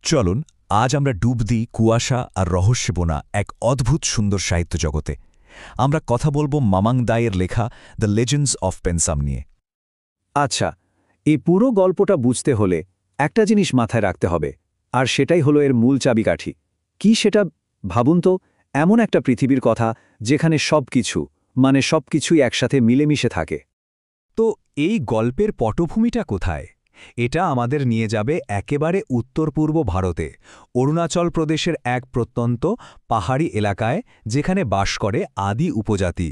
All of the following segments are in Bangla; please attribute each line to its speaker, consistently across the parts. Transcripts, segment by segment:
Speaker 1: চলুন আজ আমরা ডুব দিই কুয়াশা আর রহস্যে বোনা এক অদ্ভুত সুন্দর সাহিত্য জগতে। আমরা কথা বলবো মামাং দাইয়ের লেখা দ্য লেজেন্ডস অফ পেনসাম নিয়ে।
Speaker 2: আচ্ছা, এই পুরো গল্পটা বুঝতে হলে একটা জিনিস মাথায় রাখতে হবে, আর সেটাই হলো এর মূল চাবিকাঠি। কি সেটা? ভাবুন তো, এমন একটা পৃথিবীর কথা যেখানে সবকিছুই একসাথে মিলেমিশে থাকে।
Speaker 1: তো এই গল্পের পটভূমিটা কোথায়? এটা আমাদের নিয়ে যাবে একেবারে উত্তর পূর্ব ভারতে, অরুণাচল প্রদেশের এক প্রত্যন্ত পাহাড়ি এলাকায়, যেখানে বাস করে আদি উপজাতি।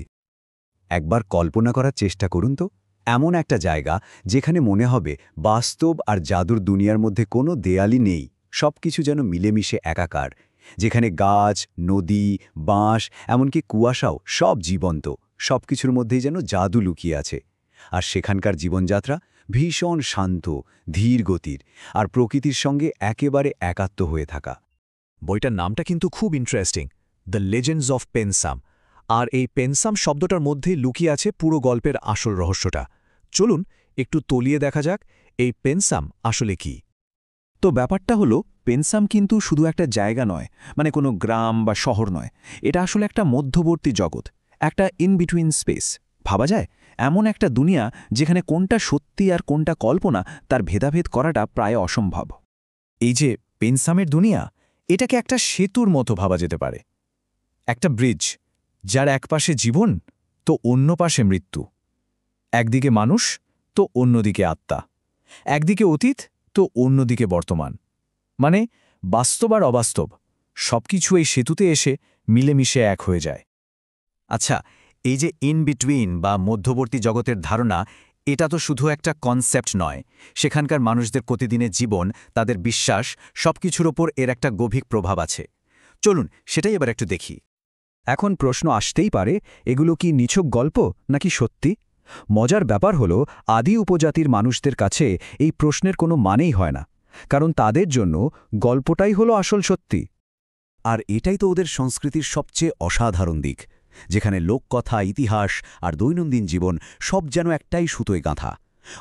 Speaker 2: একবার কল্পনা করার চেষ্টা করুন তো, এমন একটা জায়গা যেখানে মনে হবে বাস্তব আর জাদুর দুনিয়ার মধ্যে কোনো দেয়ালই নেই, সবকিছু যেন মিলেমিশে একাকার, যেখানে গাছ, নদী, বাঁশ, এমনকি কুয়াশাও সব জীবন্ত, সবকিছুর মধ্যেই যেন জাদু লুকিয়ে আছে। আর সেখানকার জীবনযাত্রা ভীষণ শান্ত, ধীর গতির, আর প্রকৃতির সঙ্গে একেবারে একাত্ম হয়ে থাকা।
Speaker 1: বইটার নামটা কিন্তু খুব ইন্টারেস্টিং, দ্য লেজেন্ডস অফ পেনসাম। আর এই পেনসাম শব্দটার মধ্যেই লুকিয়ে আছে পুরো গল্পের আসল রহস্যটা। চলুন একটু তলিয়ে দেখা যাক এই পেনসাম আসলে কি।
Speaker 3: তো ব্যাপারটা হলো, পেনসাম কিন্তু শুধু একটা জায়গা নয়, মানে কোনো গ্রাম বা শহর নয়। এটা আসলে একটা মধ্যবর্তী জগৎ, একটা ইন বিটুইন স্পেস। ভাবা যায় এমন একটা দুনিয়া যেখানে কোনটা সত্যি আর কোনটা কল্পনা তার ভেদাভেদ করাটা প্রায় অসম্ভব। এই যে পেনসামের দুনিয়া, এটাকে একটা সেতুর মতো ভাবা যেতে পারে। একটা ব্রিজ, যার একপাশে জীবন তো অন্য পাশে মৃত্যু, একদিকে মানুষ তো অন্যদিকে আত্মা, একদিকে অতীত তো অন্যদিকে বর্তমান। মানে বাস্তব আর অবাস্তব সবকিছু এই সেতুতে এসে মিলেমিশে এক হয়ে যায়।
Speaker 2: আচ্ছা, এই যে ইন বিটুইন বা মধ্যবর্তী জগতের ধারণা, এটা তো শুধু একটা কনসেপ্ট নয়, সেখানকার মানুষদের প্রতিদিনের জীবন, তাদের বিশ্বাস, সবকিছুর ওপর এর একটা গভীর প্রভাব আছে। চলুন সেটাই এবার একটু দেখি।
Speaker 3: এখন প্রশ্ন আসতেই পারে, এগুলো কি নিছক গল্প নাকি সত্যি? মজার ব্যাপার হলো, আদি উপজাতির মানুষদের কাছে এই প্রশ্নের কোনো মানেই হয় না, কারণ তাদের জন্য গল্পটাই হলো আসল সত্যি।
Speaker 2: আর এটাই তো ওদের সংস্কৃতির সবচেয়ে অসাধারণ দিক, যেখানে লোককথা, ইতিহাস আর দৈনন্দিন জীবন সব যেন একটাই সুতোয় গাঁথা।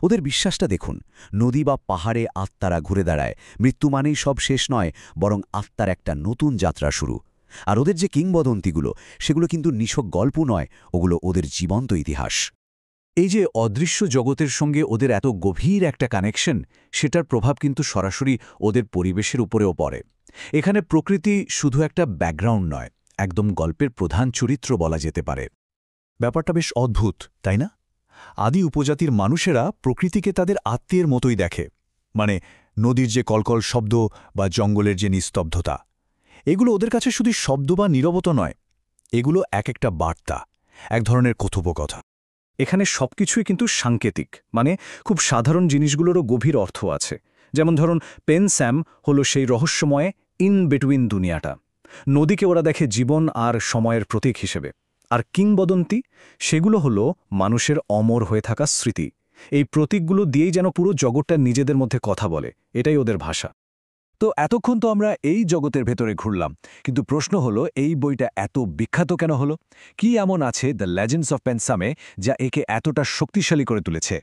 Speaker 2: ওদের বিশ্বাসটা দেখুন, নদী বা পাহাড়ে আত্মারা ঘুরে দাঁড়ায়, মৃত্যু মানেই সব শেষ নয়, বরং আত্মার একটা নতুন যাত্রা শুরু। আর ওদের যে কিংবদন্তিগুলো, সেগুলো কিন্তু নিছক গল্প নয়, ওগুলো ওদের জীবন্ত ইতিহাস। এই যে অদৃশ্য জগতের সঙ্গে ওদের এত গভীর একটা কানেকশন, সেটার প্রভাব কিন্তু সরাসরি ওদের পরিবেশের উপরেও পড়ে। এখানে প্রকৃতি শুধু একটা ব্যাকগ্রাউন্ড নয়, একদম গল্পের প্রধান চরিত্র বলা যেতে পারে।
Speaker 1: ব্যাপারটা বেশ অদ্ভুত, তাই না? আদি উপজাতির মানুষেরা প্রকৃতিকে তাদের আত্মীয়ের মতোই দেখে। মানে নদীর যে কলকল শব্দ বা জঙ্গলের যে নিস্তব্ধতা, এগুলো ওদের কাছে শুধু শব্দ বা নীরবতা নয়, এগুলো এক একটা বার্তা, এক ধরনের কথোপকথা।
Speaker 3: এখানে সবকিছুই কিন্তু সাংকেতিক, মানে খুব সাধারণ জিনিসগুলোরও গভীর অর্থ আছে। যেমন ধরুন, পেনসাম হলো সেই রহস্যময় ইন বিটুইন দুনিয়াটা। নদীকে ওরা দেখে জীবন আর সময়ের প্রতীক হিসেবে। আর কিংবদন্তি, সেগুলো হলো মানুষের অমর হয়ে থাকা স্মৃতি। এই প্রতীকগুলো দিয়েই যেন পুরো জগৎটা নিজেদের মধ্যে কথা বলে, এটাই ওদের ভাষা।
Speaker 2: তো এতক্ষণ তো আমরা এই জগতের ভেতরে ঘুরলাম, কিন্তু প্রশ্ন হলো, এই বইটা এত বিখ্যাত কেন হলো? কি এমন আছে দ্য লেজেন্ডস অফ পেনসামে যা একে এতটা শক্তিশালী করে তুলেছে?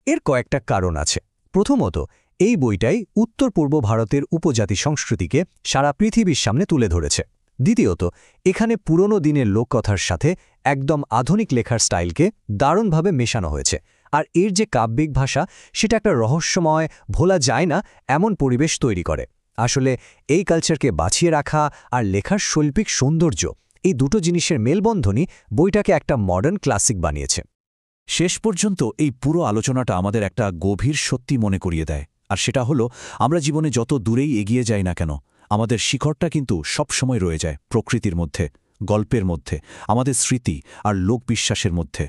Speaker 1: এর কয়েকটা কারণ আছে। প্রথমত, এই বইটাই উত্তর পূর্ব ভারতের উপজাতি সংস্কৃতিকে সারা পৃথিবীর সামনে তুলে ধরেছে। দ্বিতীয়ত, এখানে পুরনো দিনের লোককথার সাথে একদম আধুনিক লেখার স্টাইলকে দারুণভাবে মেশানো হয়েছে। আর এর যে কাব্যিক ভাষা, সেটা একটা রহস্যময়, ভোলা যায় না এমন পরিবেশ তৈরি করে। আসলে এই কালচারকে বাঁচিয়ে রাখা আর লেখার শৈল্পিক সৌন্দর্য, এই দুটো জিনিসের মেলবন্ধনই বইটাকে একটা মডার্ন ক্লাসিক বানিয়েছে।
Speaker 2: শেষ পর্যন্ত এই পুরো আলোচনাটা আমাদের একটা গভীর সত্যি মনে করিয়ে দেয়, আর সেটা হলো, আমরা জীবনে যত দূরেই এগিয়ে যাই না কেন, আমাদের শিকড়টা কিন্তু সবসময় রয়ে যায় প্রকৃতির মধ্যে, গল্পের মধ্যে, আমাদের স্মৃতি আর লোকবিশ্বাসের মধ্যে।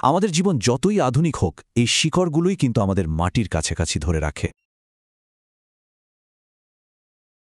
Speaker 2: আমাদের জীবন যতই আধুনিক হোক, এই শিকড়গুলোই কিন্তু আমাদের মাটির কাছাকাছি ধরে রাখে।